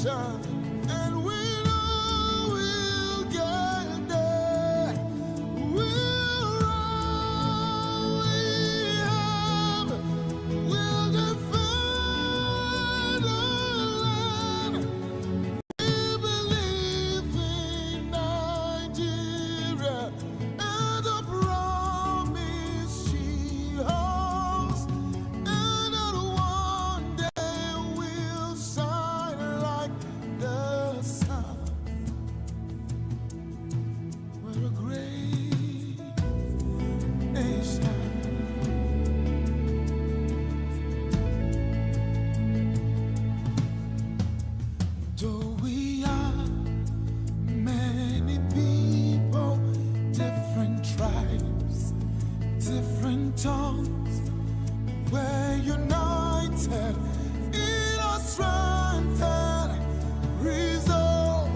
and we know we'll get there. We'll run, we have, we'll defend our land. We believe in Nigeria and the promise she holds, and that one day we'll shine like the sun. We're a great nation. Though we are many people, different tribes, different tongues, we're united in our strength and resolve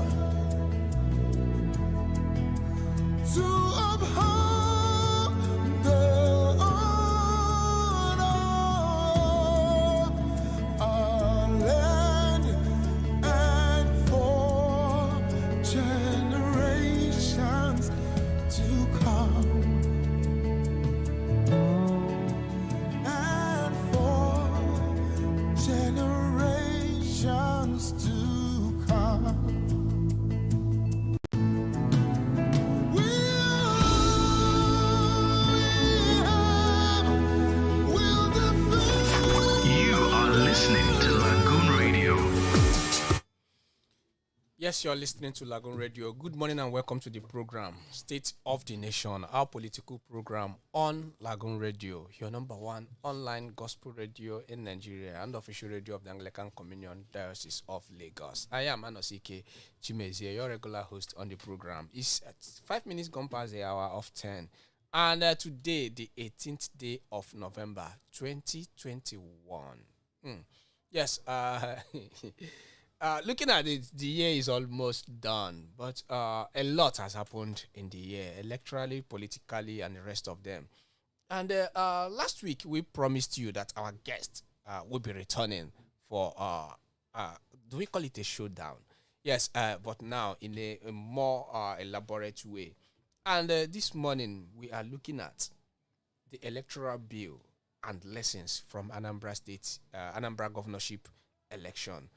to uphold the honor of our land and for generations to come. And for generations to come. We'll defend. You are listening to Lagoon Radio. Yes, you're listening to Lagoon Radio. Good morning and welcome to the program, State of the Nation, our political program on Lagoon Radio, your number one online gospel radio in Nigeria and official radio of the Anglican Diocese of Lagos. I am Anosike Chimezie, your regular host on the program. It's at 5 minutes gone past the hour of 10. And today, the 18th day of November, 2021. Yes, looking at it, the year is almost done, but a lot has happened in the year, electorally, politically, and the rest of them. And last week, we promised you that our guest will be returning for, do we call it a showdown? Yes, but now in a more elaborate way. And this morning, we are looking at the electoral bill and lessons from Anambra State, Anambra governorship election.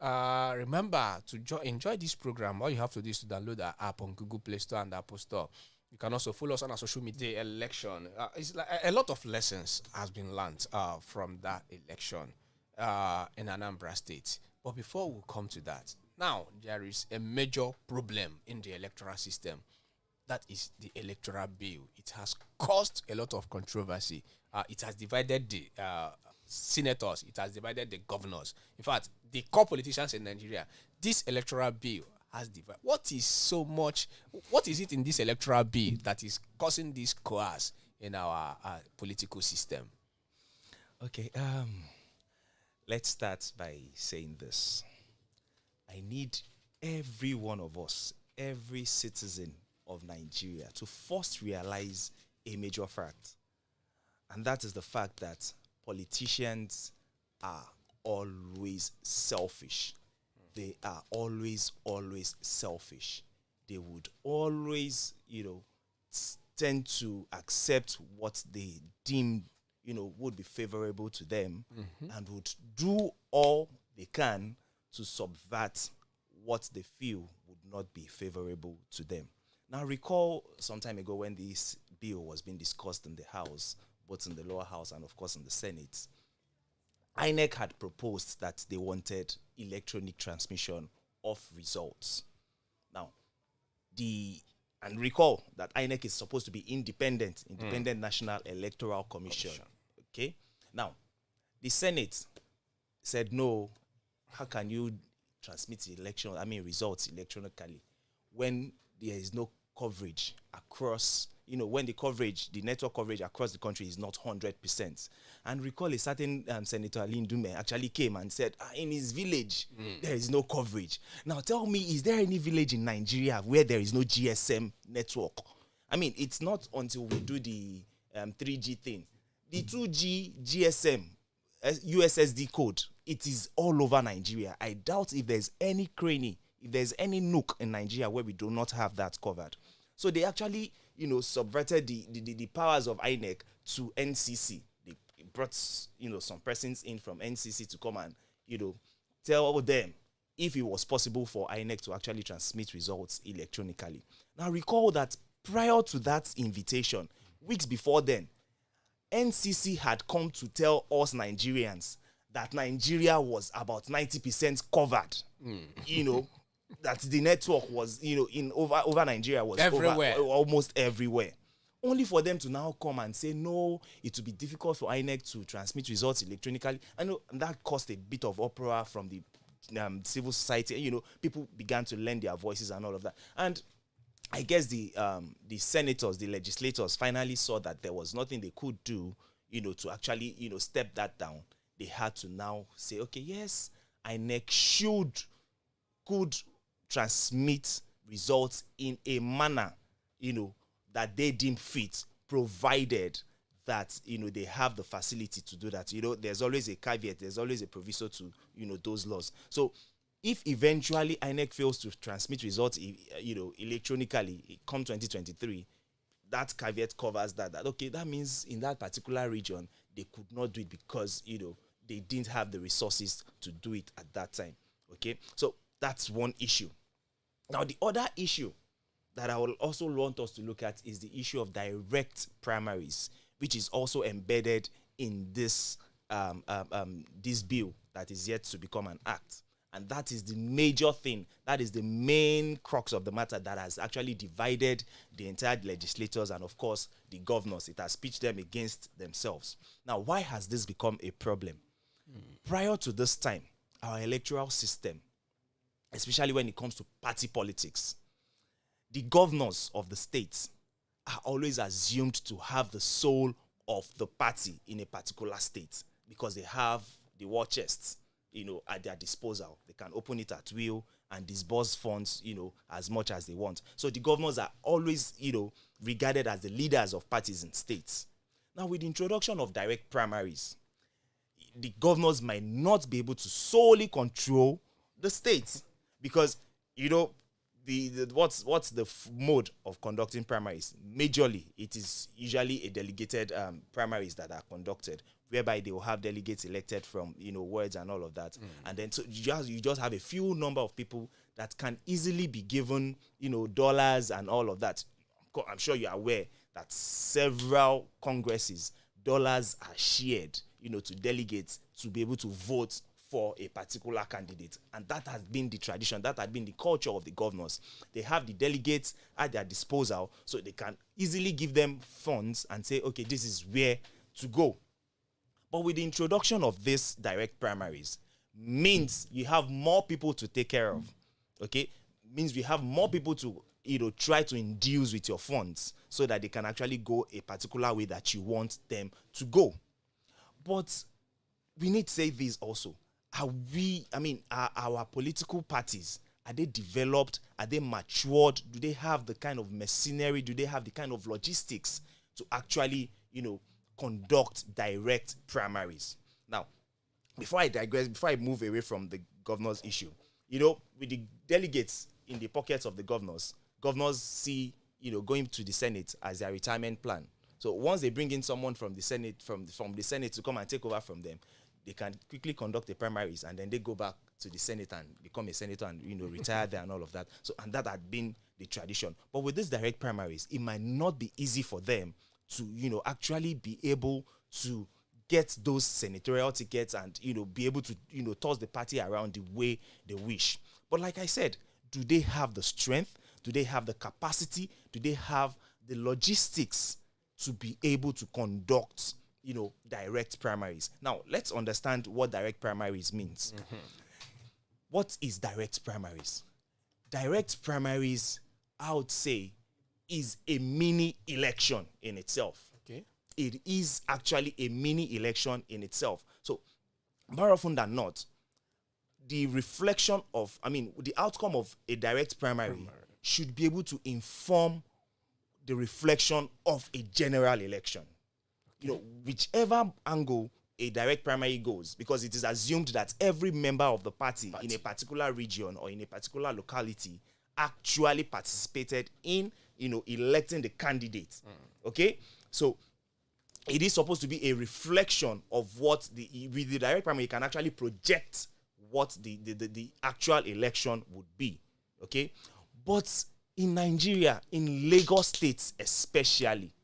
Remember to enjoy this program. All you have to do is to download our app on Google Play Store and Apple Store. You can also follow us on our social media. The election, it's like a lot of lessons has been learned from that election in Anambra State. But before we come to that, now there is a major problem in the electoral system. That is the electoral bill. It has caused a lot of controversy. It has divided the senators. It has divided the governors. In fact, the core politicians in Nigeria, this electoral bill has divided. What is it in this electoral bill that is causing this chaos in our political system? Okay, let's start by saying this. I need every one of us, every citizen of Nigeria to first realize a major fact. And that is the fact that politicians are always selfish. They are always selfish. They would always, tend to accept what they deem, would be favorable to them, and would do all they can to subvert what they feel would not be favorable to them. Now, recall some time ago when this bill was being discussed in the House, both in the lower house and, of course, in the Senate, INEC had proposed that they wanted electronic transmission of results. Now, and recall that INEC is supposed to be Independent National Electoral Commission. Okay? Now, the Senate said, no, how can you transmit results electronically when there is no coverage across, when the network coverage across the country is not 100%. And recall a certain Senator Ali Ndume actually came and said, in his village, there is no coverage. Now tell me, is there any village in Nigeria where there is no GSM network? It's not until we do the 3G thing. The 2G GSM USSD code. It is all over Nigeria. I doubt if there's any cranny, if there's any nook in Nigeria where we do not have that covered. So they actually, subverted the powers of INEC to NCC. They brought, some persons in from NCC to come and, tell them if it was possible for INEC to actually transmit results electronically. Now recall that prior to that invitation, weeks before then, NCC had come to tell us Nigerians that Nigeria was about 90% covered. That the network was, in over Nigeria was everywhere, almost everywhere. Only for them to now come and say, no, it will be difficult for INEC to transmit results electronically. I know that caused a bit of uproar from the civil society. People began to lend their voices and all of that. And I guess the senators, the legislators finally saw that there was nothing they could do, to actually, step that down. They had to now say, okay, yes, INEC could transmit results in a manner, that they deem fit, provided that, they have the facility to do that. There's always a caveat, there's always a proviso to, those laws. So if eventually INEC fails to transmit results, electronically, come 2023, that caveat covers that, okay, that means in that particular region, they could not do it because, they didn't have the resources to do it at that time. Okay, so that's one issue. Now, the other issue that I will also want us to look at is the issue of direct primaries, which is also embedded in this this bill that is yet to become an act. And that is the major thing. That is the main crux of the matter that has actually divided the entire legislators and, of course, the governors. It has pitched them against themselves. Now, why has this become a problem? Prior to this time, our electoral system, especially when it comes to party politics, the governors of the states are always assumed to have the soul of the party in a particular state because they have the war chests, at their disposal. They can open it at will and disburse funds, as much as they want. So the governors are always, regarded as the leaders of parties in states. Now, with the introduction of direct primaries, the governors might not be able to solely control the states because, what's the mode of conducting primaries? Majorly, it is usually a delegated primaries that are conducted, whereby they will have delegates elected from, wards and all of that. And then so you just have a few number of people that can easily be given, dollars and all of that. I'm sure you're aware that several congresses, dollars are shared, to delegates to be able to vote for a particular candidate. And that has been the tradition, that has been the culture of the governors. They have the delegates at their disposal so they can easily give them funds and say, okay, this is where to go. But with the introduction of this direct primaries, means you have more people to take care of. Okay? Means we have more people to try to induce with your funds so that they can actually go a particular way that you want them to go. But we need to say this also. Are our political parties, are they developed? Are they matured? Do they have the kind of machinery? Do they have the kind of logistics to actually, conduct direct primaries? Now, before I digress, before I move away from the governor's issue, with the delegates in the pockets of the governors see, going to the Senate as their retirement plan. So once they bring in someone from the Senate, from the Senate to come and take over from them, they can quickly conduct the primaries and then they go back to the Senate and become a senator and, retire there and all of that. So, and that had been the tradition. But with these direct primaries, it might not be easy for them to, actually be able to get those senatorial tickets and, be able to, toss the party around the way they wish. But like I said, do they have the strength? Do they have the capacity? Do they have the logistics to be able to conduct, direct primaries? Now, let's understand what direct primaries means. Mm-hmm. What is direct primaries? Direct primaries, I would say, is a mini election in itself. Okay. It is actually a mini election in itself. So, more often than not, the reflection of, the outcome of a direct primary should be able to inform the reflection of a general election. Whichever angle a direct primary goes, because it is assumed that every member of the party in a particular region or in a particular locality actually participated in, electing the candidate. Okay? So it is supposed to be a reflection of what with the direct primary, you can actually project what the actual election would be. Okay? But in Nigeria, in Lagos State especially,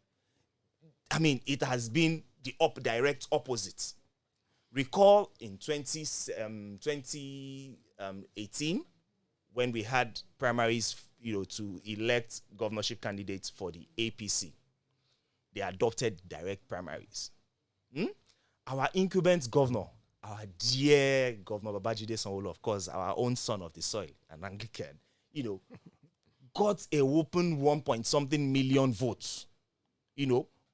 I mean, it has been the direct opposite. Recall in 2018, when we had primaries, to elect governorship candidates for the APC. They adopted direct primaries. Our incumbent governor, our dear Governor Babajide Sanwo-Olu, of course, our own son of the soil, an Anglican, got a whopping 1-point-something million votes,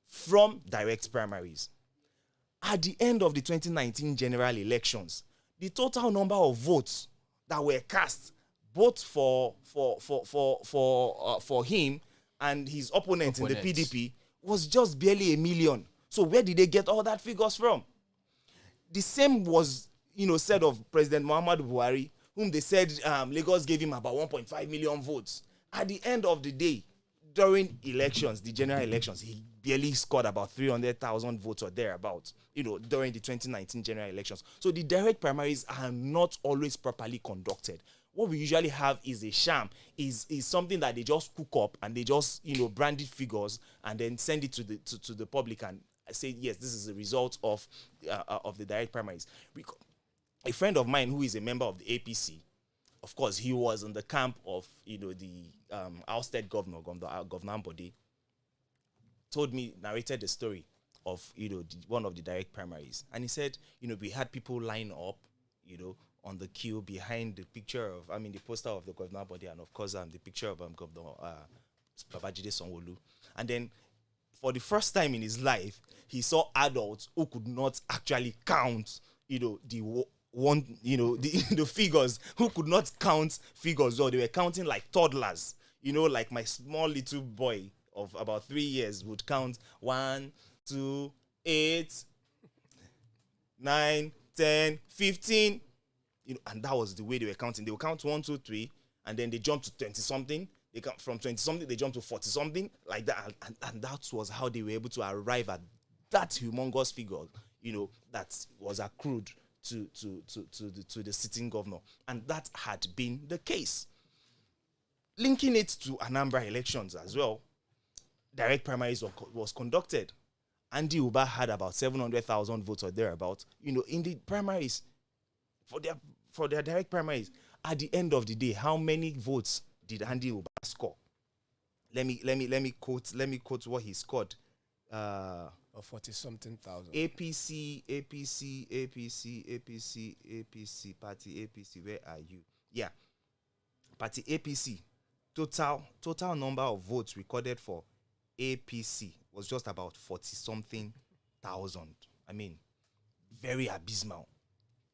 from direct primaries. At the end of the 2019 general elections, the total number of votes that were cast, both for him and his opponent in the PDP, was just barely 1 million. So where did they get all that figures from? The same was, said of President Muhammadu Buhari, whom they said Lagos gave him about 1.5 million votes. At the end of the day, during elections, the general elections, he barely scored about 300,000 votes or thereabouts, during the 2019 general elections. So the direct primaries are not always properly conducted. What we usually have is a sham, is something that they just cook up and they just, branded figures and then send it to the public and say, yes, this is the result of the direct primaries. A friend of mine who is a member of the APC, of course, he was in the camp of, the ousted Governor Ambode, narrated the story of, one of the direct primaries. And he said, we had people line up, on the queue behind the picture of, the poster of the Governor Ambode, and of course, the picture of Governor Babajide Sanwo-Olu. And then, for the first time in his life, he saw adults who could not actually count, the figures, who could not count figures, or they were counting like toddlers. Like my small little boy of about 3 years would count 1, 2, 8, 9, 10, 15. And that was the way they were counting. They would count 1, 2, 3, and then they jumped to 20 something. They come from 20 something, they jumped to 40 something, like that. And that was how they were able to arrive at that humongous figure, that was accrued to the sitting governor. And that had been the case. Linking it to Anambra elections as well, direct primaries was conducted. Andy Uba had about 700,000 votes or thereabouts, in the primaries, for their direct primaries. At the end of the day, how many votes did Andy Uba score? Let me quote what he scored. 40-something thousand. APC, party APC, where are you? Yeah. Party APC, total number of votes recorded for APC was just about 40-something thousand. Very abysmal.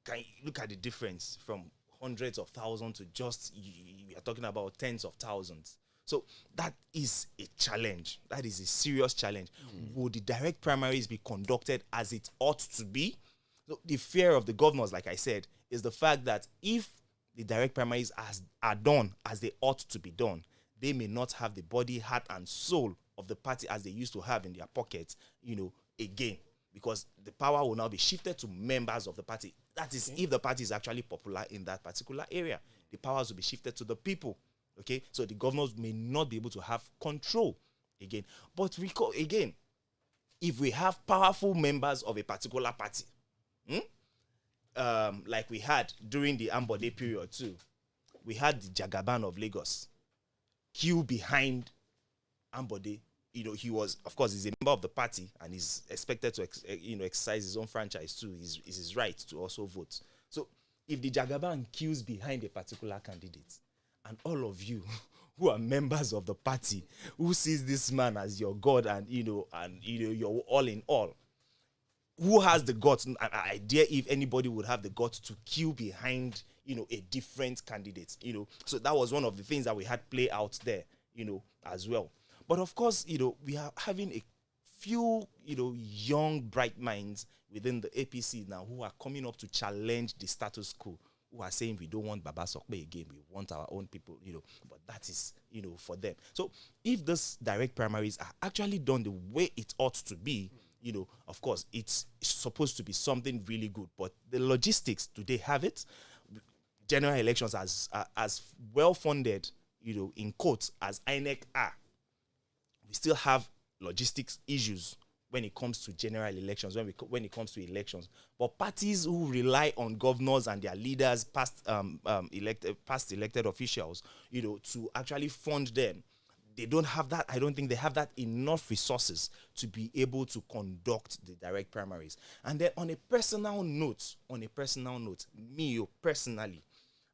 Can you look at the difference from hundreds of thousands to just, we are talking about tens of thousands. So that is a challenge. That is a serious challenge. Would the direct primaries be conducted as it ought to be? So the fear of the governors, like I said, is the fact that if the direct primaries are done as they ought to be done, they may not have the body, heart, and soul of the party as they used to have in their pockets, again. Because the power will now be shifted to members of the party. That is, if the party is actually popular in that particular area, the powers will be shifted to the people. Okay, so the governors may not be able to have control again. But recall again, if we have powerful members of a particular party, like we had during the Ambode period too, we had the Jagaban of Lagos queue behind Ambode. He was, of course, he's a member of the party and he's expected to, exercise his own franchise too. Is his right to also vote. So if the Jagaban queues behind a particular candidate, and all of you who are members of the party, who sees this man as your God and you're all in all, who has the guts? I dare if anybody would have the guts to queue behind, a different candidate, So that was one of the things that we had play out there, as well. But of course, we are having a few, young, bright minds within the APC now who are coming up to challenge the status quo, who are saying we don't want Baba Sokpe again, we want our own people, but that is, for them. So if these direct primaries are actually done the way it ought to be, of course, it's supposed to be something really good, but the logistics, do they have it? General elections as well-funded, in quotes, as INEC are, we still have logistics issues when it comes to general elections, when it comes to elections. But parties who rely on governors and their leaders, past elected officials, to actually fund them, they don't have that. I don't think they have that enough resources to be able to conduct the direct primaries. And then on a personal note, me personally,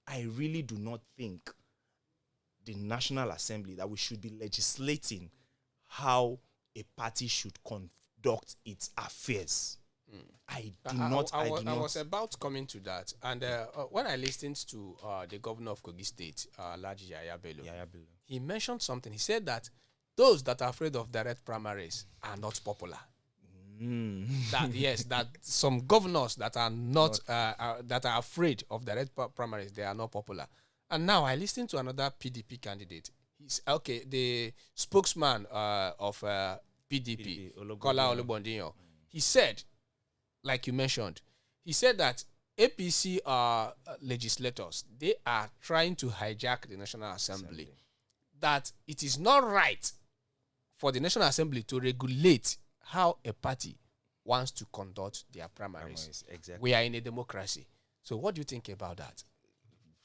I really do not think the National Assembly that we should be legislating how a party should conduct its affairs. I was about coming to that, and when I listened to the governor of Kogi State, Alhaji Yahaya Bello, he mentioned something. He said that those that are afraid of direct primaries are not popular. That some governors that are not that are afraid of direct primaries, they are not popular. And now I listened to another PDP candidate. He's the spokesman of PDP, Kola Olumakaiye. He said, like you mentioned, he said that APC legislators, they are trying to hijack the National Assembly. That it is not right for the National Assembly to regulate how a party wants to conduct their primaries. Exactly. We are in a democracy. So what do you think about that?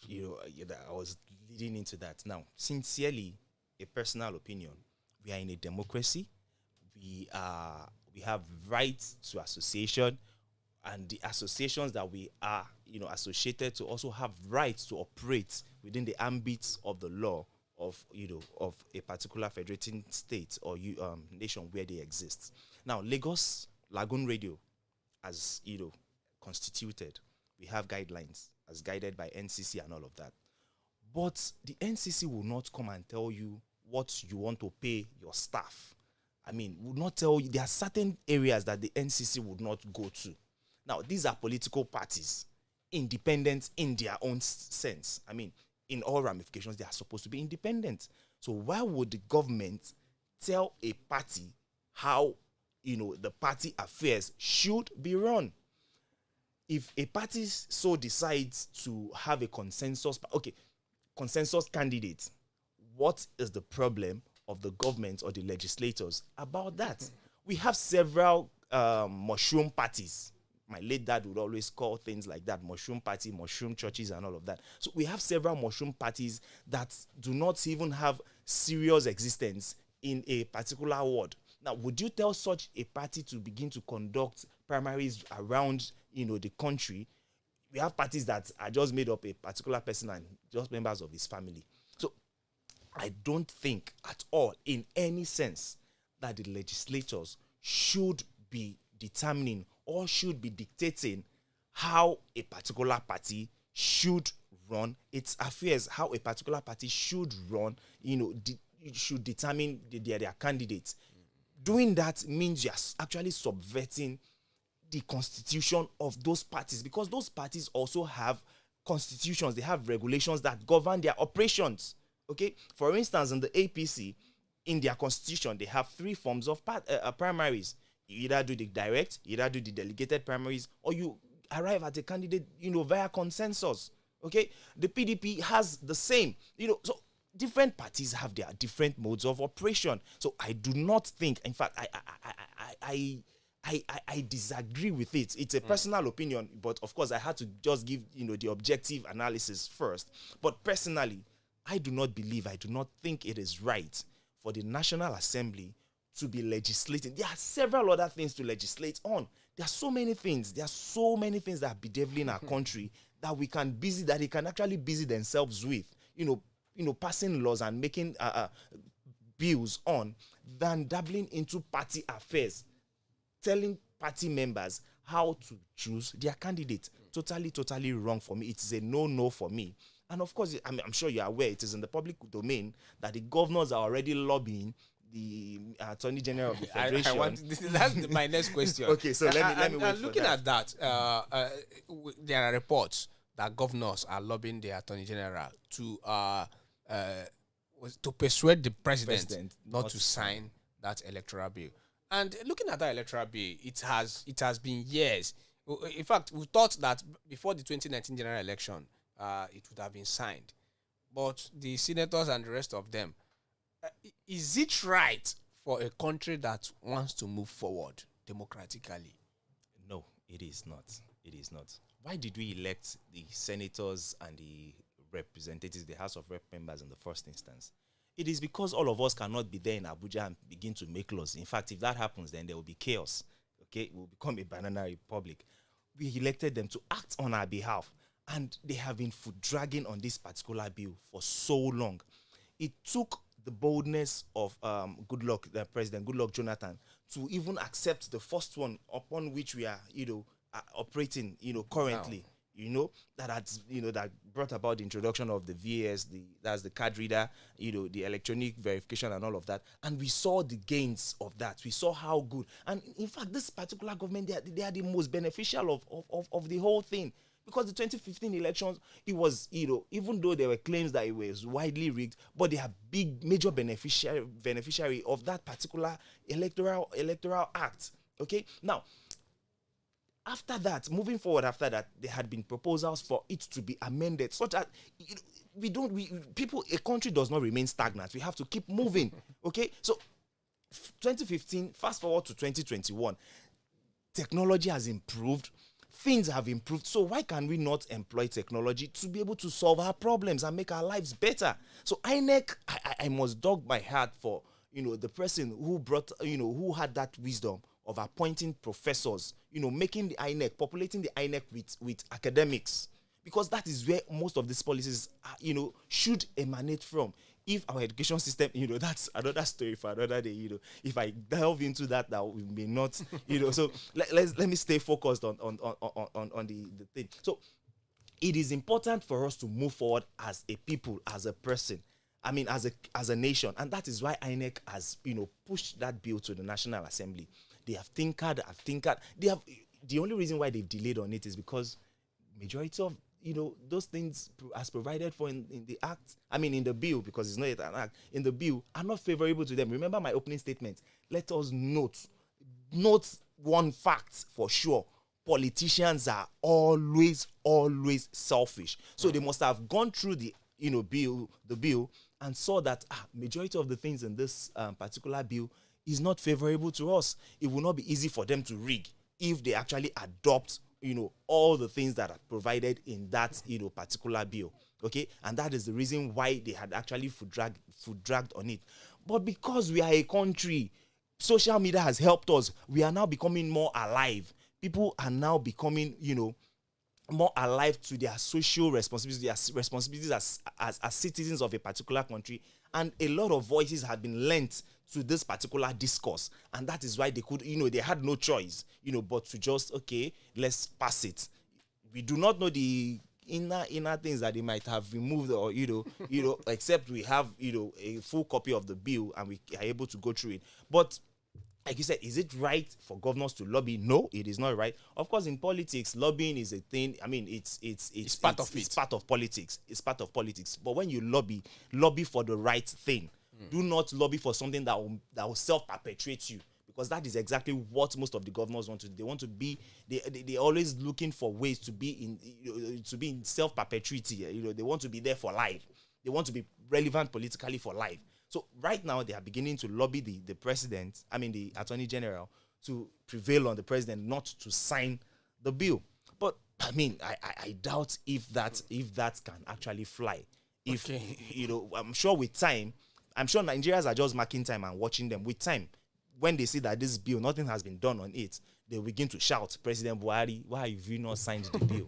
I was leading into that. Now, sincerely, a personal opinion, we are in a democracy. We have rights to association, and the associations that we are, associated to also have rights to operate within the ambits of the law of a particular federating state or nation where they exist. Now, Lagos Lagoon Radio, as constituted, we have guidelines as guided by NCC and all of that. But the NCC will not come and tell you what you want to pay your staff. Would not tell you. There are certain areas that the NCC would not go to. Now, these are political parties, independent in their own sense. In all ramifications, they are supposed to be independent. So why would the government tell a party how, the party affairs should be run? If a party so decides to have a consensus candidate, what is the problem of the government or the legislators about that? We have several mushroom parties. My late dad would always call things like that, mushroom party, mushroom churches and all of that. So we have several mushroom parties that do not even have serious existence in a particular ward. Now, would you tell such a party to begin to conduct primaries around, the country? We have parties that are just made up a particular person and just members of his family. So I don't think at all, in any sense, that the legislators should be determining or should be dictating how a particular party should run its affairs, how a particular party should run, should determine their candidates. Doing that means you're actually subverting the constitution of those parties, because those parties also have constitutions, they have regulations that govern their operations. Okay, for instance, in the APC, in their constitution, they have 3 forms of primaries. You either do the direct, you either do the delegated primaries, or you arrive at a candidate, via consensus. Okay, the PDP has the same, so different parties have their different modes of operation. So I do not think, in fact, I disagree with it. It's a personal opinion, but of course I had to just give, the objective analysis first. But personally, I do not think it is right for the National Assembly to be legislating. There are several other things to legislate on. There are so many things. There are so many things that are bedeviling our country that they can actually busy themselves with. Passing laws and making bills on, than dabbling into party affairs, telling party members how to choose their candidate. Totally wrong for me. It is a no for me. And of course, I'm sure you're aware, it is in the public domain that the governors are already lobbying Attorney General of the I Federation. that's my next question. Okay, so let me wait and for looking that. at that, there are reports that governors are lobbying the Attorney General to persuade the president not to sign that electoral bill. And looking at that electoral bill, it has been years. In fact, we thought that before the 2019 general election, it would have been signed. But the senators and the rest of them, is it right for a country that wants to move forward democratically? No, it is not. It is not. Why did we elect the senators and the representatives, the House of Rep members in the first instance? It is because all of us cannot be there in Abuja and begin to make laws. In fact, if that happens, then there will be chaos. Okay, we'll become a banana republic. We elected them to act on our behalf, and they have been foot dragging on this particular bill for so long. It took the boldness of the President Goodluck Jonathan to even accept the first one upon which we are, operating, currently. Wow. That brought about the introduction of the VAS, that's the card reader, the electronic verification and all of that. And we saw the gains of that. We saw how good. And in fact, this particular government, they are the most beneficial of the whole thing. Because the 2015 elections, it was, even though there were claims that it was widely rigged, but they are major beneficiary of that particular electoral act. Okay? Now, after that, moving forward after that, there had been proposals for it to be amended such that a country does not remain stagnant. We have to keep moving. Okay? So 2015, fast forward to 2021, technology has improved. Things have improved. So why can we not employ technology to be able to solve our problems and make our lives better? So INEC, I must dog my heart for, the person who brought, who had that wisdom of appointing professors, making the INEC, populating the INEC with academics, because that is where most of these policies, should emanate from. If our education system, that's another story for another day. If I delve into that, we may not, So let me stay focused on the thing. So it is important for us to move forward as a people, as a person. I mean, as a nation, and that is why INEC has, pushed that bill to the National Assembly. They have tinkered. The only reason why they've delayed on it is because majority of those things as provided for in the act, in the bill, because it's not yet an act, in the bill, are not favorable to them. Remember my opening statement. Let us note one fact for sure. Politicians are always selfish. So they must have gone through the bill and saw that majority of the things in this particular bill is not favorable to us. It will not be easy for them to rig if they actually adopt all the things that are provided in that particular bill. Okay, and that is the reason why they had actually foot dragged on it. But because we are a country, social media has helped us. We are now becoming more alive. People are now becoming more alive to their social responsibilities, their responsibilities as citizens of a particular country, and a lot of voices have been lent to this particular discourse, and that is why they could, they had no choice, but to just, let's pass it. We do not know the inner things that they might have removed, or except we have a full copy of the bill and we are able to go through it. But like you said, is it right for governors to lobby? No, it is not right. Of course, in politics, lobbying is a thing. It's part of it. It's part of politics. It's part of politics. But when you lobby for the right thing. Do not lobby for something that will self-perpetuate you, because that is exactly what most of the governors want to do. They want to be. They're always looking for ways to be in self-perpetuity. They want to be there for life. They want to be relevant politically for life. So right now they are beginning to lobby the president, the Attorney General, to prevail on the president not to sign the bill. But I doubt if that can actually fly. If I'm sure with time, I'm sure Nigerians are just marking time and watching them. With time, when they see that this bill, nothing has been done on it, they begin to shout, President Buhari, why have you not signed the bill?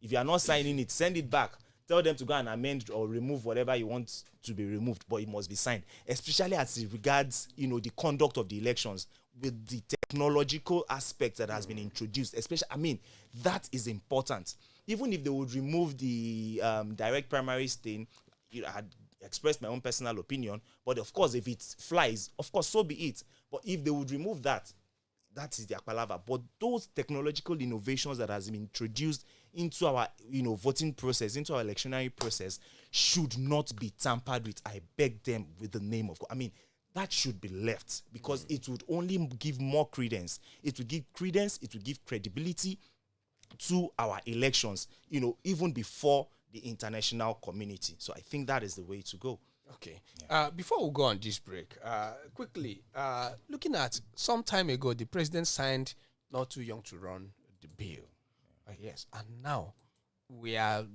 If you are not signing it, send it back. Tell them to go and amend or remove whatever you want to be removed, but it must be signed. Especially as it regards, the conduct of the elections with the technological aspect that has been introduced. Especially, that is important. Even if they would remove the direct primaries thing, expressed my own personal opinion. But of course, if it flies, of course, so be it. But if they would remove that, that is their palaver. But those technological innovations that has been introduced into our, voting process, into our electionary process, should not be tampered with. I beg them with the name of God. I mean, that should be left, because it would only give more credence. It would give credence, it would give credibility to our elections, even before the international community. So I think that is the way to go. Okay. Before we go on this break, quickly, looking at some time ago, the president signed Not Too Young to Run the bill. Yes. And now we are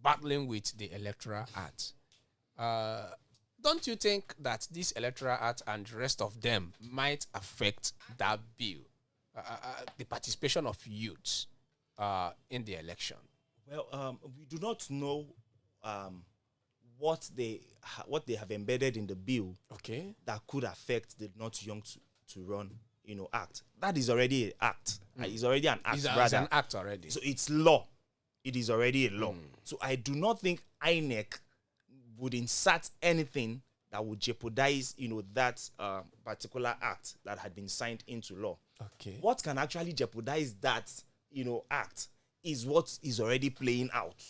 battling with the Electoral Act. Don't you think that this Electoral Act and the rest of them might affect that bill, the participation of youths in the election? Well, we do not know what they have embedded in the bill, Okay. that could affect the Not Young to Run, act. That is already an act. It's already an act, It's an act already. So it's law. It is already a law. So I do not think INEC would insert anything that would jeopardize, that particular act that had been signed into law. Okay. What can actually jeopardize that, act is what is already playing out.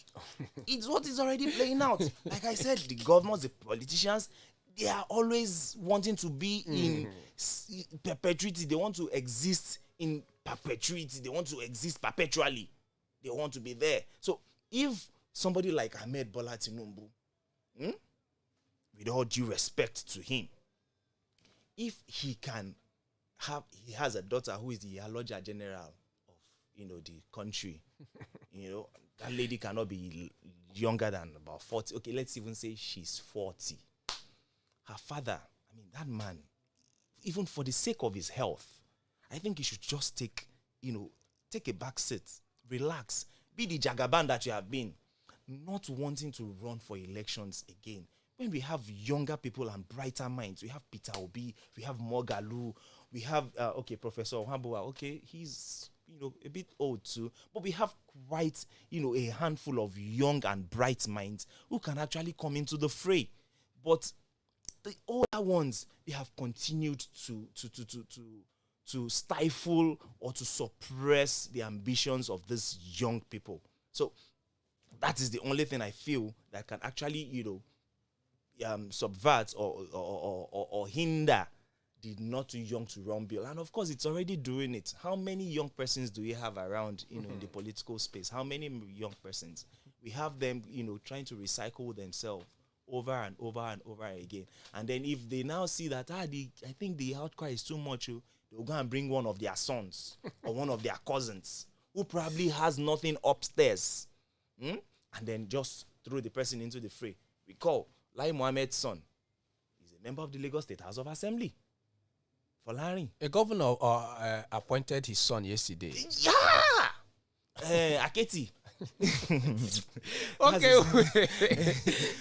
It's what is already playing out. Like I said, the governors, the politicians, they are always wanting to be in perpetuity. They want to exist in perpetuity. They want to exist perpetually. They want to be there. So if somebody like Ahmed Bola Tinubu, with all due respect to him, if he has a daughter who is the Aloja General of, the country, that lady cannot be younger than about 40. Okay, let's even say she's 40. Her father, that man, even for the sake of his health, I think he should just take a back seat, relax, be the Jagaban that you have been, not wanting to run for elections again. When we have younger people and brighter minds, we have Peter Obi, we have Mogalu, we have, Professor Ohamboa, okay, he's, a bit old too, but we have quite, a handful of young and bright minds who can actually come into the fray. But the older ones, they have continued to stifle or to suppress the ambitions of these young people. So that is the only thing I feel that can actually, subvert or hinder the Not Too Young to Run bill. And of course, it's already doing it. How many young persons do we have around, in the political space? How many young persons? We have them, trying to recycle themselves over and over and over again. And then if they now see that, I think the outcry is too much, they'll go and bring one of their sons or one of their cousins who probably has nothing upstairs, and then just throw the person into the fray. Recall, Lai Mohammed's son is a member of the Lagos State House of Assembly. Folarin. A governor appointed his son yesterday. Yeah! Aketi. Okay.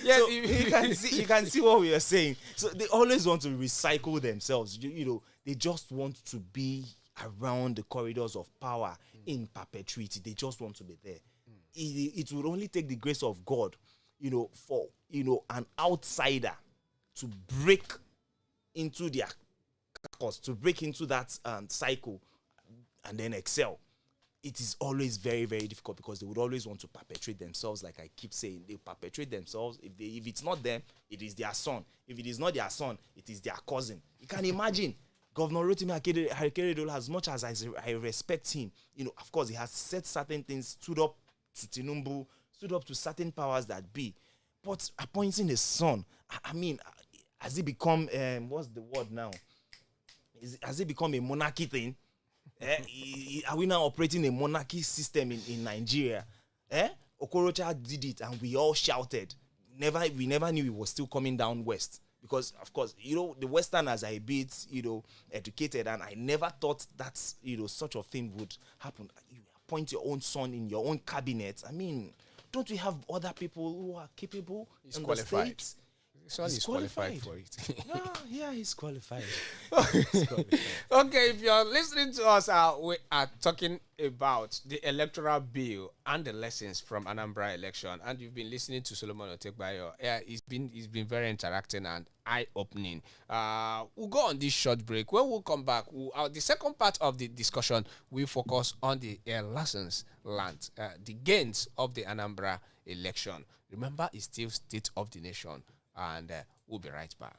Yeah, so you can see what we are saying. So they always want to recycle themselves. They just want to be around the corridors of power in perpetuity. They just want to be there. It would only take the grace of God, for an outsider to break into their cause, to break into that cycle and then excel. It is always very, very difficult because they would always want to perpetuate themselves. Like I keep saying, they perpetuate themselves. If it's not them, it is their son. If it is not their son, it is their cousin. You can imagine Governor Rotimi Akeredolu, as much as I respect him, of course, he has said certain things, stood up to Tinubu, stood up to certain powers that be. But appointing a son, has it become, what's the word now? Has it become a monarchy thing? Are we now operating a monarchy system in Nigeria? Okorocha did it and we all shouted. We never knew he was still coming down west. Because, of course, the Westerners are a bit, educated, and I never thought that, such a thing would happen. You appoint your own son in your own cabinet. Don't we have other people who are capable He's in qualified. the states? Son He's is qualified for it. No, yeah, he's qualified. Okay, if you're listening to us, we are talking about the electoral bill and the lessons from Anambra election, and you've been listening to Solomon Otekbayo. Yeah, it's been very interacting and eye-opening. We'll go on this short break. When we'll come back, the second part of the discussion will focus on the lessons learned, the gains of the Anambra election. Remember, it's still state of the nation, and we'll be right back.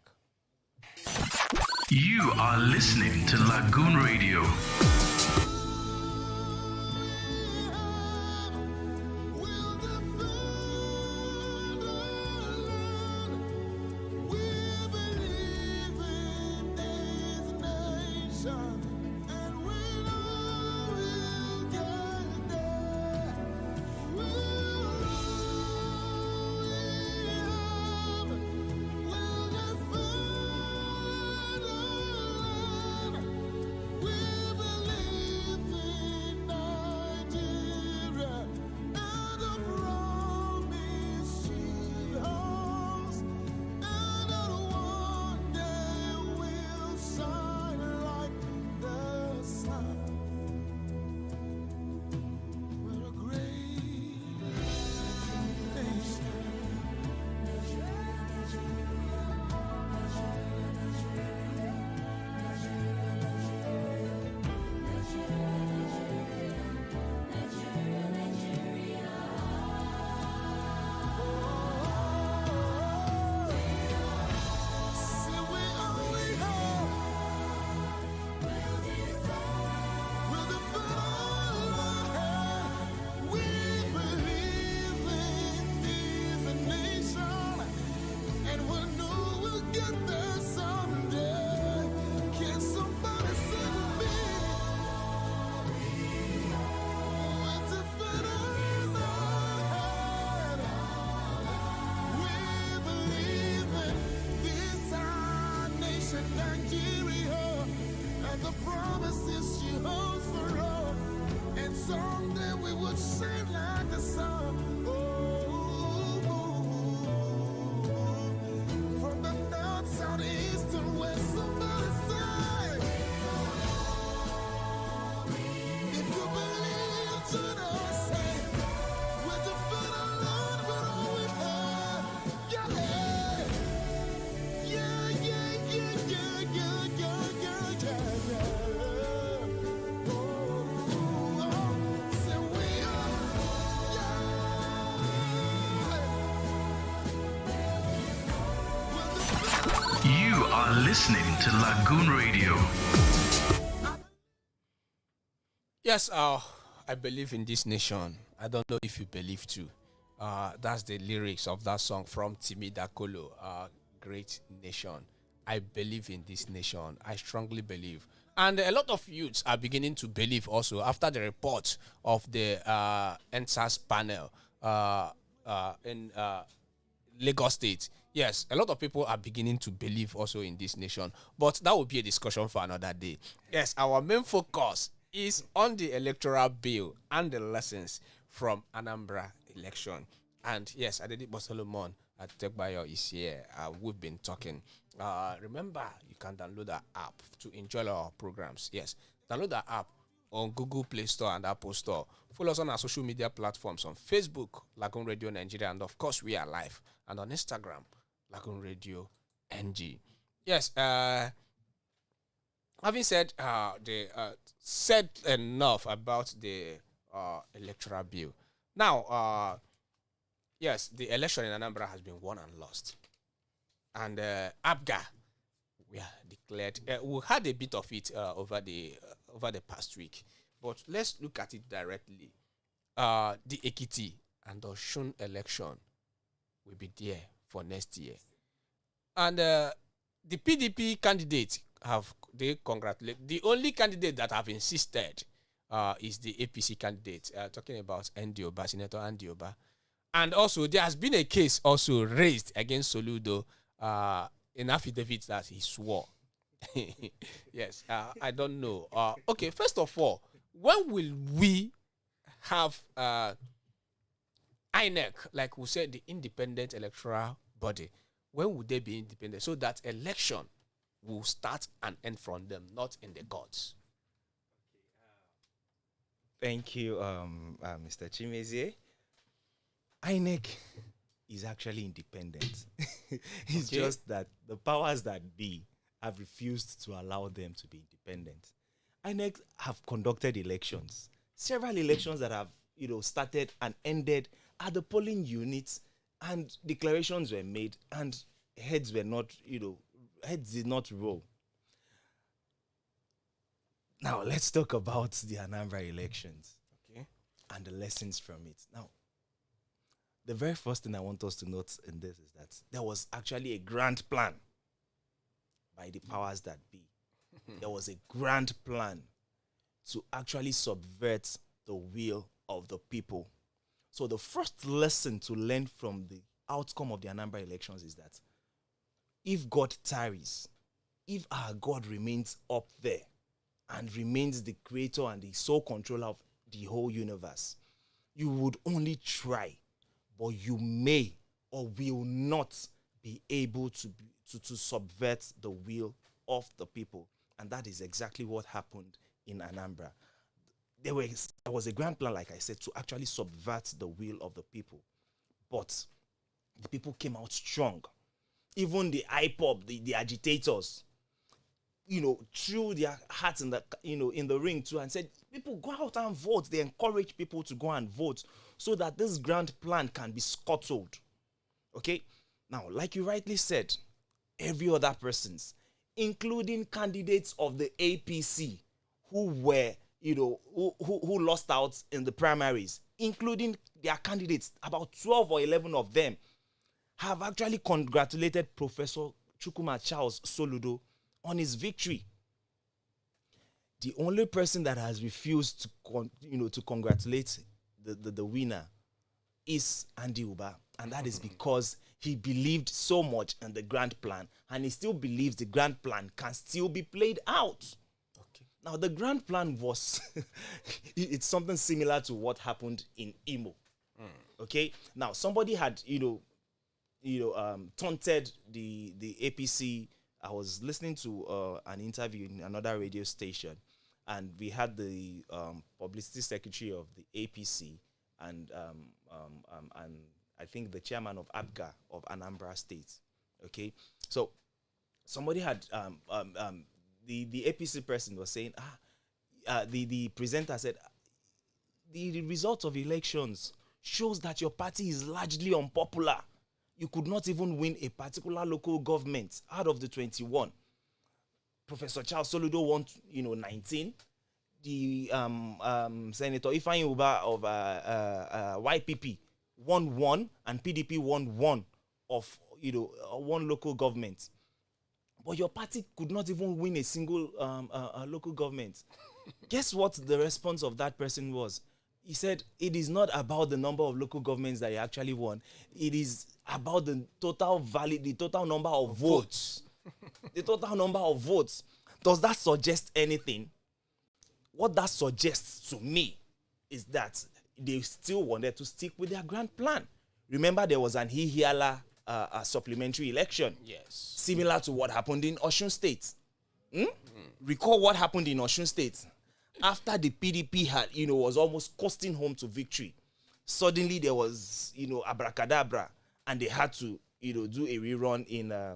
You are listening to Lagoon Radio. You are listening to Lagoon Radio. Yes, I believe in this nation. I don't know if you believe too. That's the lyrics of that song from Timi Dakolo, Great Nation. I believe in this nation. I strongly believe. And a lot of youths are beginning to believe also after the report of the NSAS panel in Lagos State. Yes, a lot of people are beginning to believe also in this nation. But that will be a discussion for another day. Yes, our main focus is on the electoral bill and the lessons from Anambra election. And yes, Adedipo Solomon at Tekbayo is here. We've been talking. Remember, you can download our app to enjoy our programs. Yes, download our app on Google Play Store and Apple Store. Follow us on our social media platforms on Facebook, Lagoon Radio Nigeria, and of course, we are live. And on Instagram, Lagoonradio.Ng. Yes, having said said enough about the electoral bill. Now, yes, the election in Anambra has been won and lost. And ABGA, we are declared. We had a bit of it over the past week, but let's look at it directly. The Ekiti and the Osun election will be there for next year, and the PDP candidates they congratulate. The only candidate that have insisted is the APC candidate. Talking about Ndioba, Senator Ndioba, and also there has been a case also raised against Soludo. In affidavit that he swore. Yes, I don't know. Okay, first of all, when will we have INEC, like we said, the independent electoral body? When would they be independent? So that election will start and end from them, not in the gods. Thank you, Mr. Chimezie. INEC is actually independent. It's Okay. just that the powers that be have refused to allow them to be independent. INEC have conducted elections, several elections that have, started and ended at the polling units, and declarations were made, and heads were not, heads did not roll. Now let's talk about the Anambra elections Okay. and the lessons from it. Now, the very first thing I want us to note in this is that there was actually a grand plan by the powers that be. There was a grand plan to actually subvert the will of the people. So the first lesson to learn from the outcome of the Anambra elections is that if God tarries, if our God remains up there and remains the creator and the sole controller of the whole universe, you would only try, but you may or will not be able to subvert the will of the people. And that is exactly what happened in Anambra. There was a grand plan, like I said, to actually subvert the will of the people. But the people came out strong. Even the IPOB, the agitators, threw their hats in the ring too and said, people, go out and vote. They encourage people to go and vote so that this grand plan can be scuttled. Okay? Now, like you rightly said, every other persons, including candidates of the APC who were, who lost out in the primaries, including their candidates, about 12 or 11 of them, have actually congratulated Professor Chukwuma Charles Soludo on his victory. The only person that has refused to congratulate the winner is Andy Uba, and that is because he believed so much in the grand plan, and he still believes the grand plan can still be played out. Okay. Now, the grand plan was it's something similar to what happened in Imo. Okay. Now, somebody had taunted the APC. I was listening to an interview in another radio station, and we had the publicity secretary of the APC and I think the chairman of ABGA of Anambra State. Okay, so somebody had the APC person was saying, the presenter said, the result of elections shows that your party is largely unpopular. You could not even win a particular local government out of the 21. Professor Charles Soludo won, 19. The Senator Ifeanyi Uba of YPP won 1, and PDP won 1 of one local government. But your party could not even win a single local government. Guess what the response of that person was? He said, it is not about the number of local governments that you actually won. It is about the total value, the total number of votes. The total number of votes. Does that suggest anything? What that suggests to me is that they still wanted to stick with their grand plan. Remember, there was an Ihiala supplementary election. Yes. Similar to what happened in Osun State. Recall what happened in Osun State. After the PDP had, was almost coasting home to victory, suddenly there was, abracadabra, and they had to, do a rerun in, I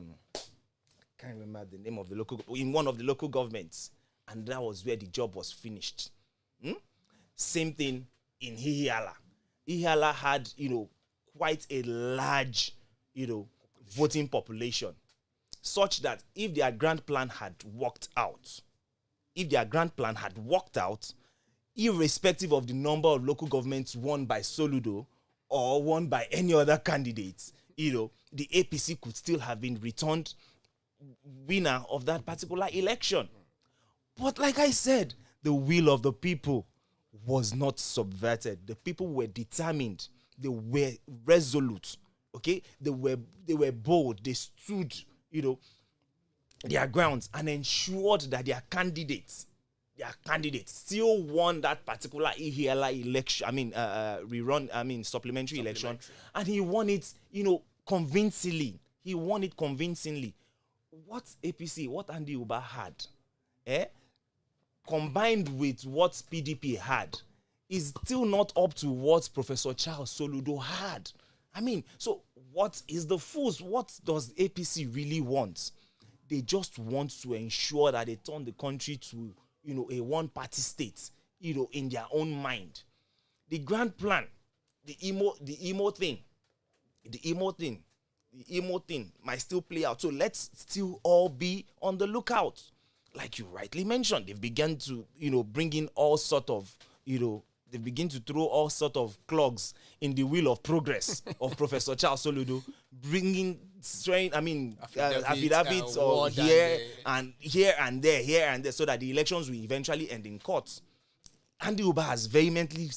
can't remember the name of the in one of the local governments, and that was where the job was finished. Same thing in Ihiala. Ihiala had, quite a large, voting population, such that if their grand plan had worked out, irrespective of the number of local governments won by Soludo or won by any other candidates, the APC could still have been returned winner of that particular election. But like I said, the will of the people was not subverted. The people were determined. They were resolute. Okay? They were bold. They stood, their grounds and ensured that their candidates still won that particular Ihiala election, supplementary election, and he won it, convincingly. He won it convincingly. What APC, what Andy Uba had, combined with what PDP had, is still not up to what Professor Charles Soludo had. I mean, so what is the fools? What does APC really want? They just want to ensure that they turn the country to, a one-party state, in their own mind. The grand plan, the emo thing might still play out. So let's still all be on the lookout. Like you rightly mentioned, they've begun to, bring in all sort of, they begin to throw all sort of clogs in the wheel of progress of Professor Charles Soludo, bringing affidavits or here and there, so that the elections will eventually end in court. Andy Uba has vehemently,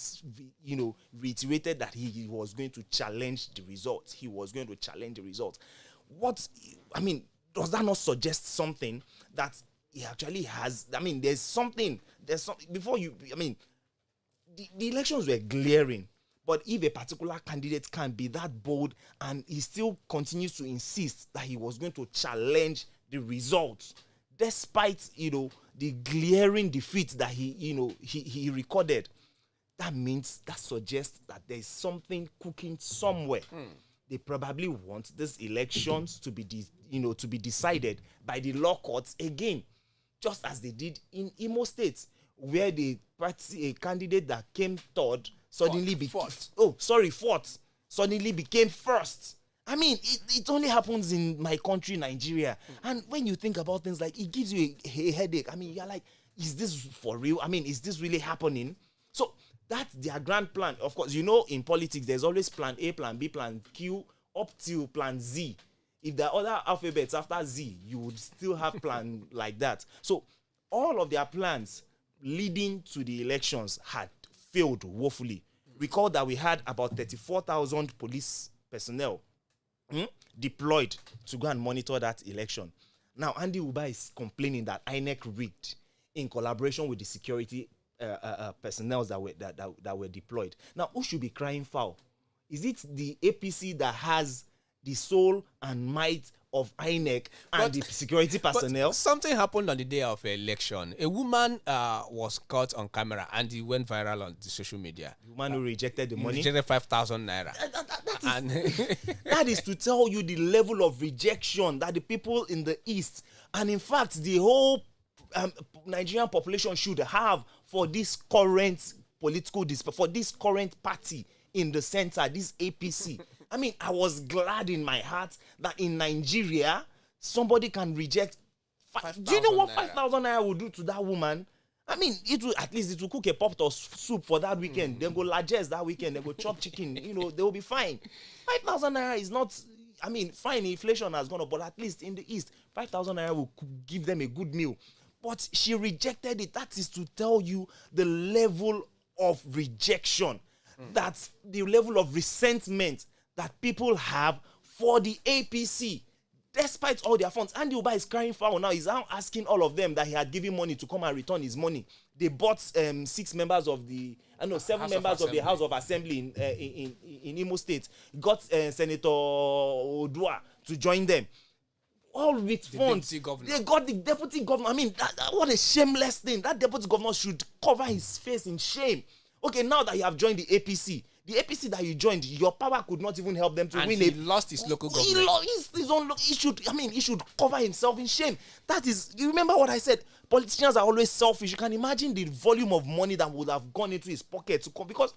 reiterated that he was going to challenge the results. Does that not suggest something that he actually has? There's something before you. The elections were glaring, but if a particular candidate can be that bold and he still continues to insist that he was going to challenge the results, despite the glaring defeat that he recorded, that suggests that there's something cooking somewhere. They probably want these elections to be decided by the law courts again, just as they did in Imo State, where a candidate that came third suddenly fourth suddenly became first. It only happens in my country, Nigeria. And when you think about things like, it gives you a headache. You're like, is this for real? Is this really happening? So that's their grand plan. Of course, in politics, there's always plan A, plan B, plan Q, up to plan Z. If there are other alphabets after Z, you would still have plan like that. So all of their plans leading to the elections had failed woefully. Recall that we had about 34,000 police personnel deployed to go and monitor that election. Now, Andy Uba is complaining that INEC rigged in collaboration with the security personnel that were deployed. Now, who should be crying foul? Is it the APC that has the soul and might of INEC and the security personnel? But something happened on the day of election. A woman was caught on camera and it went viral on the social media. The woman who rejected the money? Rejected 5,000 naira. That is to tell you the level of rejection that the people in the East, and in fact the whole Nigerian population should have for this current for this current party in the center, this APC. I was glad in my heart that in Nigeria, somebody can reject. Do you know what 5,000 naira will do to that woman? It will cook a pot of soup for that weekend. Then go largesse that weekend. Then go chop chicken. They will be fine. 5,000 naira is not. Fine, inflation has gone up, but at least in the East, 5,000 naira will give them a good meal. But she rejected it. That is to tell you the level of rejection, that's the level of resentment that people have for the APC, despite all their funds. Andy Uba is crying foul now. He's now asking all of them that he had given money to come and return his money. They bought 7 members of the House of Assembly in Imo State. Got Senator Odua to join them. All with funds. They got the deputy governor. What a shameless thing. That deputy governor should cover his face in shame. Okay, now that you have joined the APC that you joined, your power could not even help them to win. He lost his local government. He lost his own. He should cover himself in shame. That is. You remember what I said? Politicians are always selfish. You can imagine the volume of money that would have gone into his pocket to come. Because,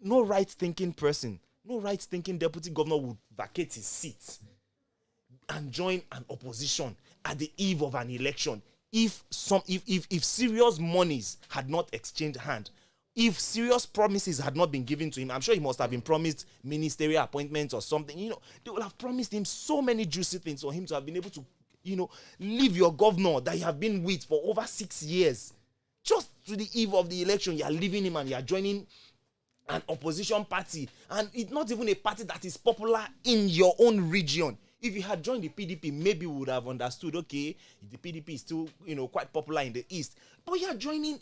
no right-thinking person, no right-thinking deputy governor would vacate his seat and join an opposition at the eve of an election. If serious monies had not exchanged hand, if serious promises had not been given to him, I'm sure he must have been promised ministerial appointments or something. They would have promised him so many juicy things for him to have been able to, leave your governor that you have been with for over 6 years. Just to the eve of the election, you are leaving him and you are joining an opposition party. And it's not even a party that is popular in your own region. If you had joined the PDP, maybe we would have understood, okay, the PDP is still, quite popular in the East. But you are joining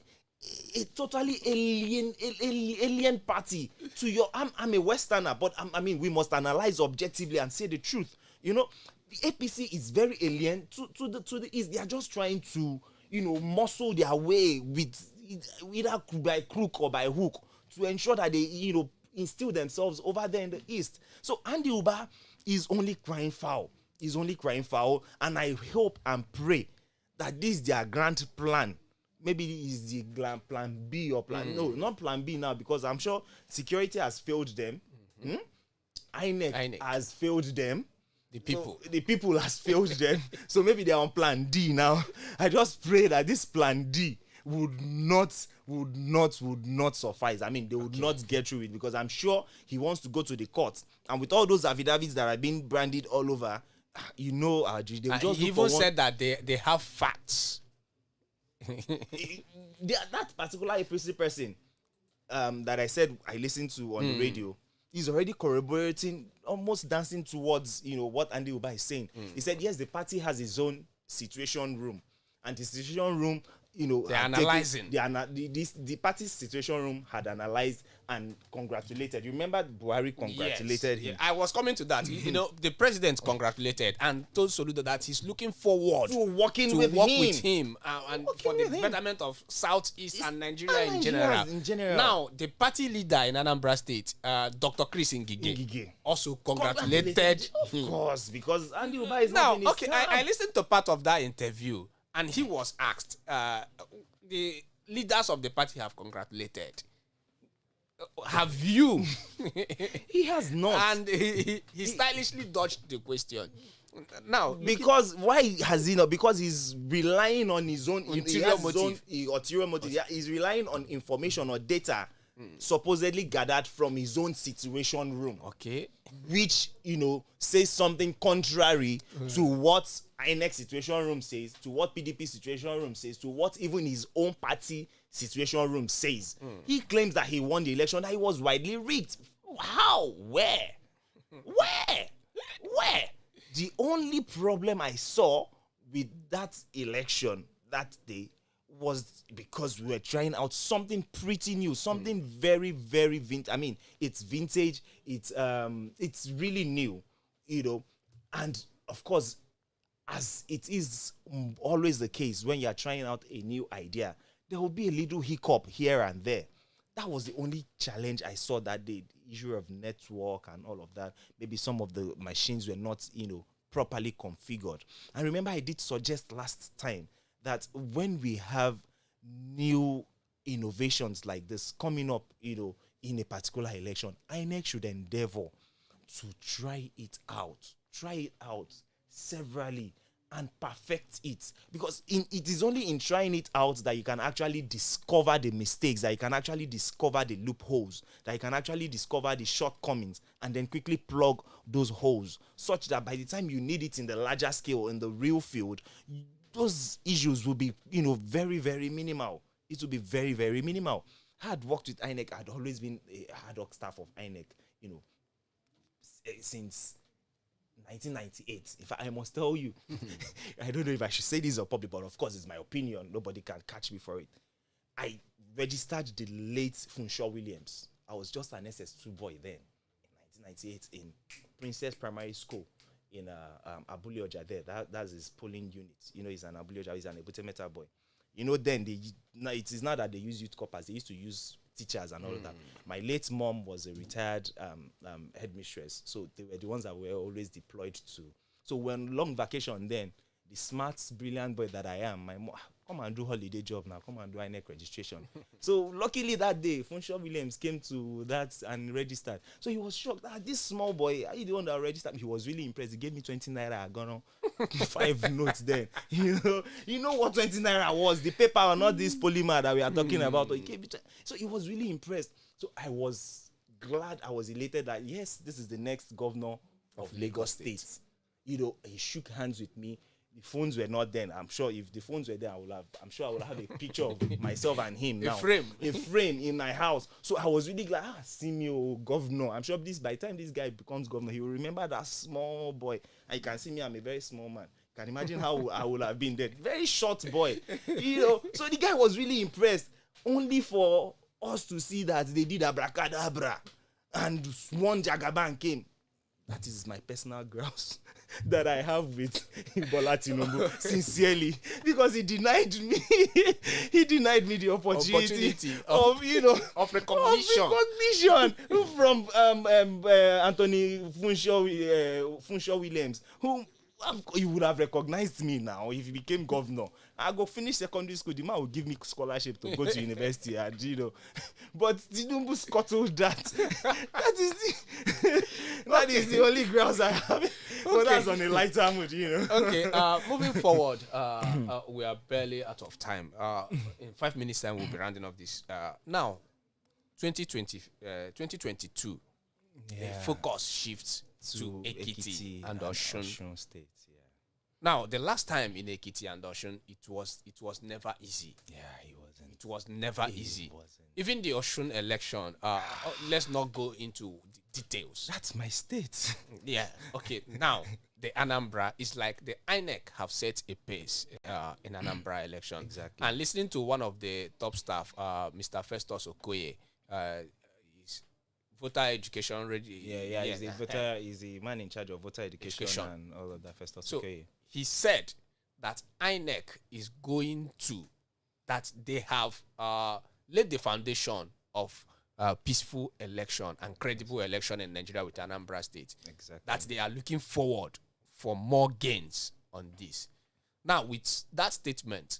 a totally alien party to your. I'm a Westerner, but we must analyze objectively and say the truth. You know, the APC is very alien to the east. They are just trying to, muscle their way with either by crook or by hook to ensure that they, instill themselves over there in the east. So Andy Uba is only crying foul. He's only crying foul, and I hope and pray that this is their grand plan. Maybe it's the plan B or plan no, not plan B now, because I'm sure security has failed them. INEC has failed them. The people. So the people has failed them. So maybe they're on plan D now. I just pray that this plan D would not suffice. I mean, they would not get through it, because I'm sure he wants to go to the court. And with all those affidavits that are being branded all over, they will just He even said that they have facts. That particular APC person that I said I listened to on the radio is already corroborating, almost dancing towards what Andy Uba is saying. He said yes, the party has its own situation room, and the situation room, they're analyzing. The party's situation room had analyzed and congratulated. You remember Buhari congratulated him. Yeah, I was coming to that. The president congratulated and told Soludo that he's looking forward to work with him and for the betterment of Southeast and Nigeria in general. Now, the party leader in Anambra State, Dr. Chris Ngige, also congratulated him. Of course, because Andy Uba is now, not in his okay, camp. I listened to part of that interview, and he was asked, the leaders of the party have congratulated. Have you? He has not. And he stylishly dodged the question. Now, because why has he not? Because he's relying on his own ulterior motive. Ulterior motive. Yeah, he's relying on information or data supposedly gathered from his own situation room. Okay. Which, says something contrary to what INEC situation room says, to what PDP situation room says, to what even his own party situation room says. He claims that he won the election, that he was widely rigged. How? Where? The only problem I saw with that election that day was because we were trying out something pretty new, something very, very vintage. I mean, it's vintage. It's really new, and of course, as it is always the case when you are trying out a new idea, there will be a little hiccup here and there. That was the only challenge I saw that day. The issue of network and all of that. Maybe some of the machines were not, properly configured. And remember, I did suggest last time that when we have new innovations like this coming up, in a particular election, INEC should endeavor to try it out severally and perfect it, because it is only in trying it out that you can actually discover the mistakes, that you can actually discover the loopholes, that you can actually discover the shortcomings, and then quickly plug those holes, such that by the time you need it in the larger scale, in the real field, those issues will be, very, very minimal. It will be very, very minimal. I had worked with INEC. I had always been a ad hoc staff of INEC, since 1998. If I must tell you, I don't know if I should say this or public, but of course it's my opinion. Nobody can catch me for it. I registered the late Funshaw Williams. I was just an SS2 boy then, in 1998, in Princess Primary School in Abule Oja there. That's his polling unit. He's an Abule Oja. He's an Ebute Meta boy. Then it is not that they use youth corpers. They used to use teachers and all of that. My late mom was a retired headmistress, so they were the ones that were always deployed to. So when long vacation, then the smart, brilliant boy that I am, my mom, come and do holiday job now, come and do INEC registration. So luckily that day, Funshaw Williams came to that and registered. So he was shocked. This small boy, are you the one that registered? He was really impressed. He gave me 20 naira. I got on 5 notes then. You know what 20 naira was? The paper, not this polymer that we are talking about. So he was really impressed. So I was glad, I was elated that yes, this is the next governor of Lagos State. He shook hands with me. The phones were not then. I'm sure if the phones were there, I would have a picture of myself and him now. A frame in my house. So I was really glad. See me, governor. I'm sure by the time this guy becomes governor, he will remember that small boy. And you can see me, I'm a very small man. You can imagine how I would have been there. Very short boy. So the guy was really impressed. Only for us to see that they did abracadabra and one Jagaban came. That is my personal grouse. that I have with Bola Tinubu, sincerely, because he denied me. He denied me the opportunity of of recognition. From Anthony Funshaw Williams, who you would have recognized me now if he became governor. I go finish secondary school. The man will give me scholarship to go to university, and But Tinubu scuttled that. That is the only grounds I have. But that's on a lighter mood, Okay, moving forward, we are barely out of time. In 5 minutes' time, we'll be rounding off this. Now, 2022, the focus shifts to Ekiti and Osun State. Yeah. Now, the last time in Ekiti and Osun, it was never easy. Yeah, it wasn't. It was never easy. Wasn't. Even the Osun election, let's not go into the details. That's my state. Yeah. Okay. Now, the Anambra is like the INEC have set a pace in Anambra election. Exactly. And listening to one of the top staff, Mr. Festus Okoye, is voter education already. Yeah. He's a voter. He's the man in charge of voter education. And all of that. Festus Okoye. He said that INEC is going to, that they have laid the foundation of peaceful election and credible election in Nigeria with Anambra State. Exactly. That they are looking forward for more gains on this. Now, with that statement,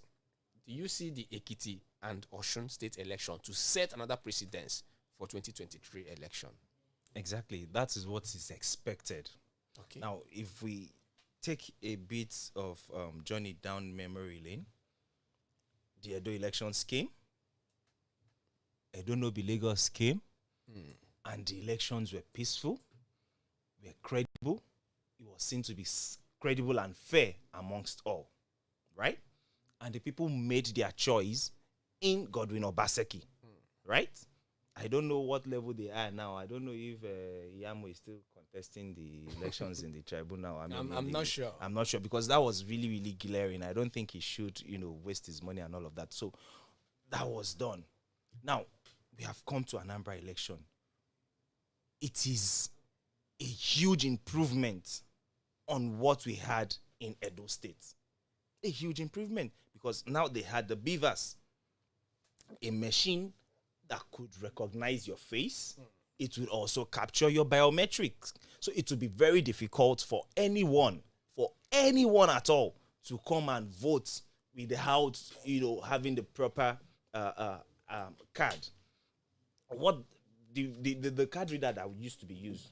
do you see the Ekiti and Osun State election to set another precedence for 2023 election? Exactly. That is what is expected. Okay. Now, if we take a bit of journey down memory lane, the Edo elections came. Edo Nobi Lagos came, and the elections were peaceful, were credible. It was seen to be credible and fair amongst all, right? And the people made their choice in Godwin Obaseki, right? I don't know what level they are now. I don't know if Iyamo is still contesting the elections in the tribunal. I'm not sure. I'm not sure, because that was really, really glaring. I don't think he should, waste his money and all of that. So that was done. Now, we have come to Anambra election. It is a huge improvement on what we had in Edo State. A huge improvement, because now they had the beavers, a machine that could recognize your face. It would also capture your biometrics. So it would be very difficult for anyone at all, to come and vote without, having the proper card. What the card reader that used to be used,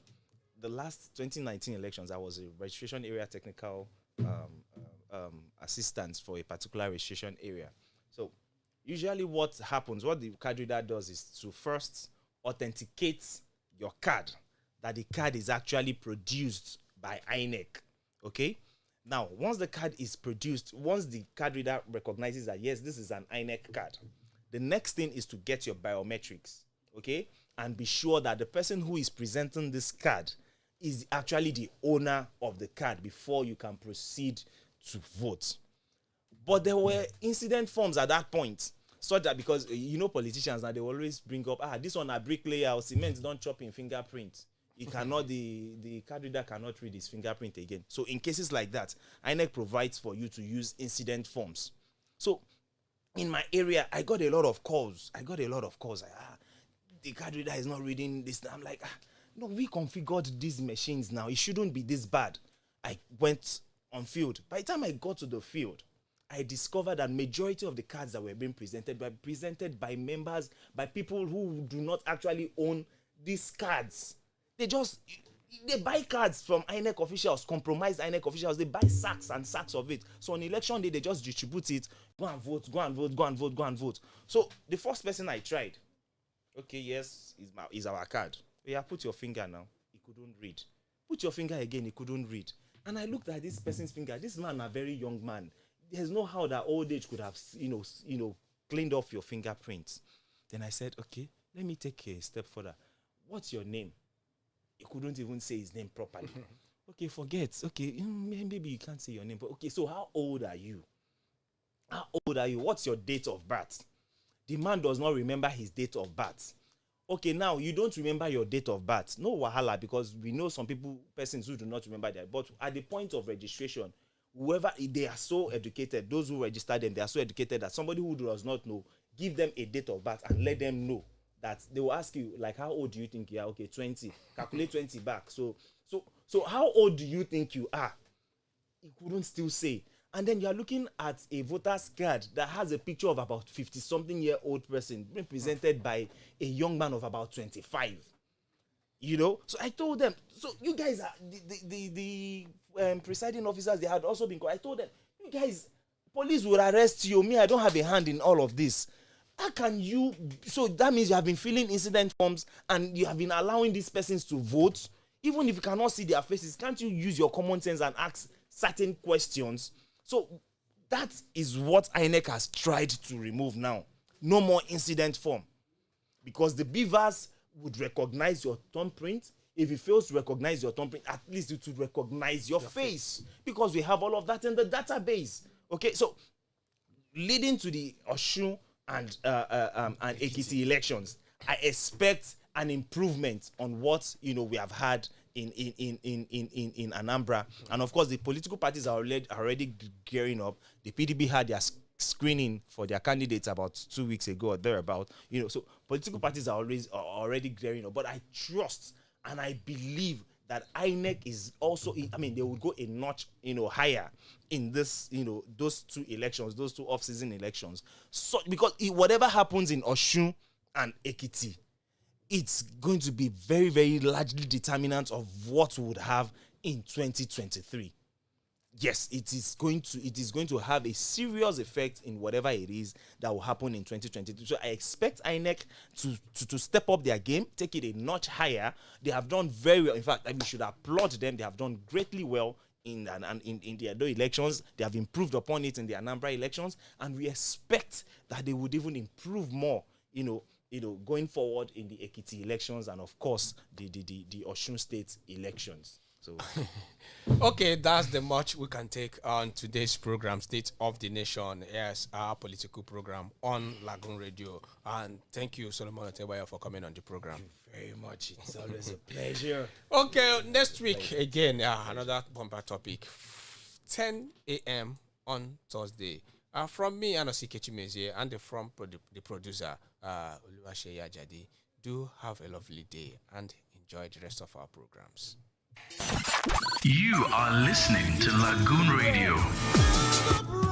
the last 2019 elections, I was a registration area technical assistant for a particular registration area. So usually what happens, what the card reader does is to first authenticate your card, that the card is actually produced by INEC. Okay? Now, once the card is produced, once the card reader recognizes that, yes, this is an INEC card, the next thing is to get your biometrics. Okay? And be sure that the person who is presenting this card is actually the owner of the card before you can proceed to vote. But there were incident forms at that point, such that, because politicians now, they always bring up, this one a bricklayer or cement don't chop in fingerprint. It cannot, the card reader cannot read his fingerprint again. So in cases like that, INEC provides for you to use incident forms. So in my area, I got a lot of calls. The card reader is not reading this. I'm like, no, we configured these machines now. It shouldn't be this bad. I went on field. By the time I got to the field, I discovered that majority of the cards that were being presented were presented by members, by people who do not actually own these cards. They buy cards from INEC officials, compromised INEC officials. They buy sacks and sacks of it. So on election day, they just distribute it. Go and vote, go and vote, go and vote, go and vote. So the first person I tried, okay, yes, is our card. Yeah, put your finger now. He couldn't read. Put your finger again. He couldn't read. And I looked at this person's finger. This man, a very young man. There's no how that old age could have, cleaned off your fingerprints. Then I said, okay, let me take a step further. What's your name? He couldn't even say his name properly. Okay, forget. Okay, maybe you can't say your name. But okay, so how old are you? How old are you? What's your date of birth? The man does not remember his date of birth. Okay, now you don't remember your date of birth. No wahala, because we know some persons who do not remember that. But at the point of registration, whoever, they are so educated, those who register them, they are so educated that somebody who does not know, give them a date of birth and let them know that they will ask you, like, how old do you think you are? Okay, 20. Calculate 20 back. So how old do you think you are? He couldn't still say. And then you are looking at a voter's card that has a picture of about 50-something-year-old person represented by a young man of about 25. You know? So I told them, so you guys are, the presiding officers, they had also been called. I told them, you guys, police will arrest you. Me, I don't have a hand in all of this. How can you? So that means you have been filling incident forms and you have been allowing these persons to vote. Even if you cannot see their faces, can't you use your common sense and ask certain questions? So that is what INEC has tried to remove now. No more incident form. Because the beavers would recognize your thumbprint. If it fails to recognize your thumbprint, at least it would recognize your face. Because we have all of that in the database. Okay, so leading to the Osun and Ekiti elections, I expect an improvement on what we have had in Anambra. And of course, the political parties are already gearing up. The PDP had their screening for their candidates about 2 weeks ago or thereabout. So political parties are already gearing up. But I trust and I believe that INEC is also, they will go a notch, higher in this, those two elections, those two off-season elections. So because whatever happens in Osun and Ekiti, it's going to be very, very largely determinant of what we would have in 2023. Yes, it is going to have a serious effect in whatever it is that will happen in 2022. So I expect INEC to step up their game, take it a notch higher. They have done very well. In fact, we should applaud them. They have done greatly well in the Edo elections. They have improved upon it in the Anambra elections, and we expect that they would even improve more, going forward in the Ekiti elections and of course the Osun State elections. So okay, that's the much we can take on today's program, State of the Nation. Yes, our political program on Lagoon Radio. And thank you, Solomon Otebayo, for coming on the program. Thank you very much. It's always a pleasure. Okay, next week again, another bumper topic, 10 a.m. on Thursday. From me, Anosi Kechimezie, and from the producer, Olumakaiye Jadi. Do have a lovely day and enjoy the rest of our programs. You are listening to Lagoon Radio.